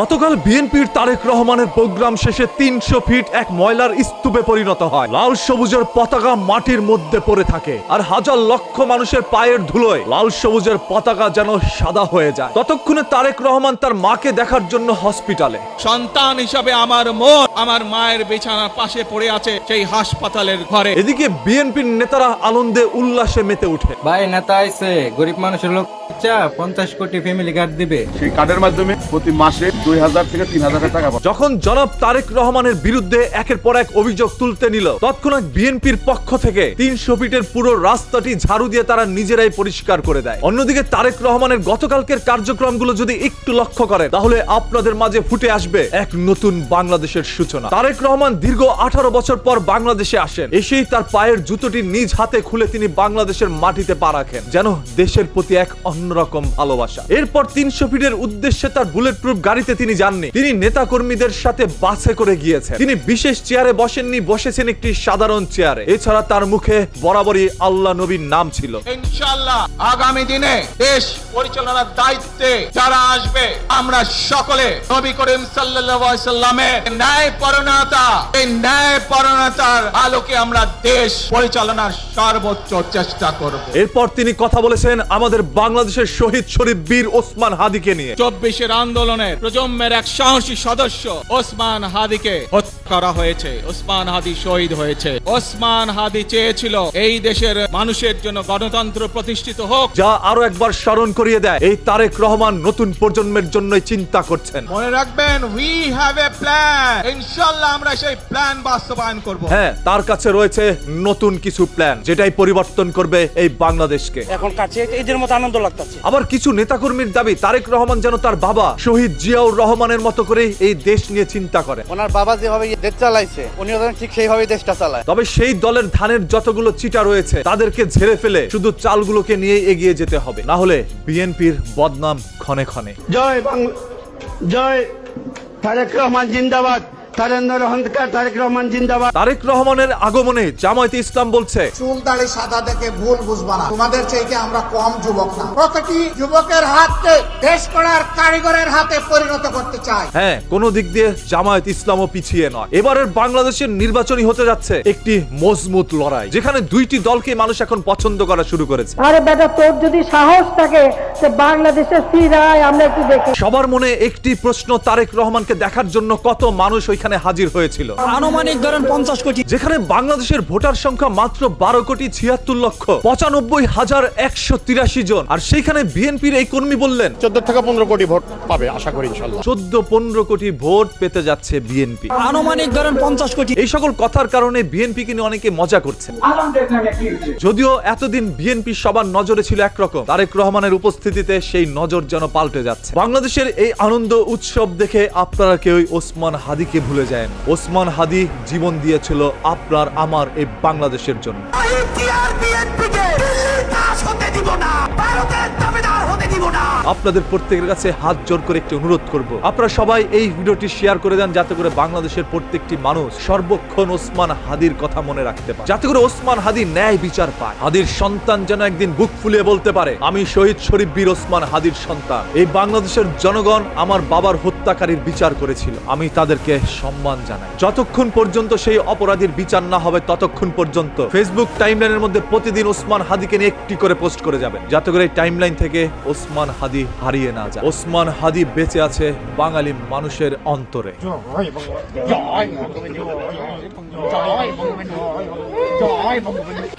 গতকাল বিএনপির তারেক রহমানের প্রোগ্রাম শেষে ৩০০ ফিট এক ময়লার স্তূপে পরিণত হয়। লাল সবুজের পতাকা মাটির মধ্যে পড়ে থাকে, আর হাজার লক্ষ মানুষের পায়ের ধুলোয় লাল সবুজের পতাকা যেন সাদা হয়ে যায়। ততক্ষণে তারেক রহমান তার মাকে দেখার জন্য হসপিটালে। সন্তান হিসাবে আমার মন আমার মায়ের বিছানার পাশে পড়ে আছে সেই হাসপাতালের ঘরে। এদিকে বিএনপির নেতারা আনন্দে উল্লাসে মেতে উঠে। ভাই নেতা আইছে, গরিব মানুষের লোক 50 কোটি ফ্যামিলি কার্ড দিবে। সেই কার্ডের মাধ্যমে প্রতি মাসে 2000 থেকে 3000 টাকা পাবে। যখন জনাব তারেক রহমানের বিরুদ্ধে একের পর এক অভিযোগ তুলতে নিল, তৎক্ষণাৎ বিএনপির পক্ষ থেকে ৩০০ ফিটের পুরো রাস্তাটি ঝাড়ু দিয়ে তারা নিজেরাই পরিষ্কার করে দেয়। অন্যদিকে তারেক রহমানের গতকালকের কার্যক্রমগুলো যদি একটু লক্ষ্য করেন, তাহলে আপনাদের মাঝে ফুটে আসবে এক নতুন বাংলাদেশের সূচনা। তারেক রহমান দীর্ঘ 18 বছর পর বাংলাদেশে আসেন। এসেই তার পায়ের জুতোটি নিজ হাতে খুলে তিনি বাংলাদেশের মাটিতে পা রাখেন, যেন দেশের প্রতি এক অন্যরকম ভালোবাসা। এরপর ৩০০ ফিটের উদ্দেশ্যে তার বুলেট প্রুফ গাড়িতে তিনি যাননি, তিনি নেতা কর্মীদের সাথে বাসে করে গিয়েছেন। তিনি বিশেষ চেয়ারে বসেননি, বসেছেন একটি সাধারণ চেয়ারে। এছাড়া তার মুখে বরাবরই আল্লাহ নবীর নাম ছিল। ইনশাআল্লাহ আগামী দিনে দেশ পরিচালনার দায়িত্বে যারা আসবে, আমরা সকলে নবী করিম সাল্লাল্লাহু আলাইহি সাল্লামের ন্যায়পরায়ণতা, এই ন্যায়পরায়ণতার আলোকে আমরা দেশ পরিচালনার সর্বোচ্চ চেষ্টা করব। এরপর তিনি কথা বলেছেন আমাদের বাংলাদেশের শহীদ শরীফ বীর ওসমান হাদিকে নিয়ে। 24-এর আন্দোলনের প্রজন্মের এক সাহসী সদস্য ওসমান হাদিকে হত্যা করা হয়েছে। ওসমান হাদি শহীদ হয়েছে। ওসমান হাদি চেয়েছিল এই দেশের মানুষের জন্য গণতন্ত্র প্রতিষ্ঠিত হোক। যা আরো একবার স্মরণ করিয়ে দেয় এই তারেক রহমান নতুন প্রজন্মের জন্যই চিন্তা করছেন। মনে রাখবেন, উই হ্যাভ এ প্ল্যান। ইনশাআল্লাহ আমরা সেই প্ল্যান বাস্তবায়ন করব। হ্যাঁ, তার কাছে রয়েছে নতুন কিছু প্ল্যান, যেটাই পরিবর্তন করবে এই বাংলাদেশকে। এখন কাছে এদের মতো আনন্দ লাগতেছে। আবার কিছু নেতাকর্মীর দাবি তারেক রহমান যেন তার বাবা শহীদ জিয়াউর রহমানের মতো করে এই দেশ নিয়ে চিন্তা করে। ওনার বাবা যেভাবে দেশ চালাইছে, উনিও যেন ঠিক সেইভাবে দেশটা চালায়। তবে সেই দলের ধানের যতগুলো চিটা রয়েছে তাদেরকে ঝেড়ে ফেলে শুধু চালগুলোকে নিয়ে এগিয়ে যেতে হবে, না হলে বিএনপির বদনাম ক্ষণে ক্ষণে। জয় বাংলা, জয় তারেক রহমান জিন্দাবাদ, তারেক রহমান জিন্দাবাদ। তারেক রহমানের আগমনে জামায়াতে ইসলাম বলছে, চুল দাড়ি সাদা দেখে ভুল বুঝবা না, তোমাদের চাইতে আমরা কম যুবক না। প্রতিটি যুবকের হাতকে দেশ করার কারিগরের হাতে পরিণত করতে চাই। হ্যাঁ, কোন দিক দিয়ে জামায়াত ইসলামও পিছিয়ে নয়। এবারের বাংলাদেশের নির্বাচনী হতে যাচ্ছে একটি মজবুত লড়াই, যেখানে দুইটি দলকে মানুষ এখন পছন্দ করা শুরু করেছে। আরে বেটা, তোর যদি সাহস থাকে যে বাংলাদেশের ফিরায় আমরা একটু দেখি। সবার মনে একটি প্রশ্ন, তারেক রহমানকে দেখার জন্য কত মানুষ ওইখানে হাজির হয়েছিল? আনুমানিক ধরেন 50 কোটি। যেখানে বাংলাদেশের ভোটার সংখ্যা মাত্র 12,76,183 জন, আর সেখানে বিএনপির এই কর্মী বললেন 14 থেকে 15 কোটি ভোট পাবে আশা করি ইনশাআল্লাহ। 14-15 কোটি ভোট পেতে যাচ্ছে বিএনপি। আনুমানিক ধরেন 50 কোটি। এই সকল কথার কারণে বিএনপিকে নিয়ে অনেকে মজা করছে। যদিও এতদিন বিএনপি সবার নজরে ছিল একরকম, তারেক রহমানের উপস্থিতিতে সেই নজর যেন পাল্টে যাচ্ছে। বাংলাদেশের এই আনন্দ উৎসব দেখে আপনারা কেউই ওসমান হাদিকে ভুলে যায়। ওসমান হাদি জীবন দিয়েছিল আপনার আমার এই বাংলাদেশের জন্য। আপনাদের প্রত্যেকের কাছে হাত জোর করে একটি অনুরোধ করব, আপনারা সবাই এই ভিডিওটি শেয়ার করে দেন, যাতে করে বাংলাদেশের প্রত্যেকটি মানুষ সর্বক্ষণ ওসমান হাদির কথা মনে রাখতে পারে, যাতে করে ওসমান হাদি ন্যায় বিচার পায়। হাদির সন্তান যেন একদিন বুক ফুলিয়ে বলতে পারে, আমি শহীদ শরীফ বীর ওসমান হাদির সন্তান। এই বাংলাদেশের জনগণ আমার বাবার হত্যাকারীর বিচার করেছিল, আমি তাদেরকে সম্মান জানাই। যতক্ষণ পর্যন্ত সেই অপরাধীর বিচার না হবে, ততক্ষণ পর্যন্ত ফেসবুক টাইমলাইনের মধ্যে প্রতিদিন ওসমান হাদিকে নিয়ে একটি করে পোস্ট করে যাবেন, যাতে করে এই টাইমলাইন থেকে ওসমান হাদি হারিয়ে না যায়। ওসমান হাদি বেঁচে আছে বাঙালি মানুষের অন্তরে।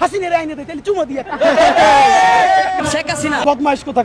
হাসিনের আইনে দেয়, তাহলে চুমা দিয়ে শেখ হাসিনা বদমাইশ কোথাকার।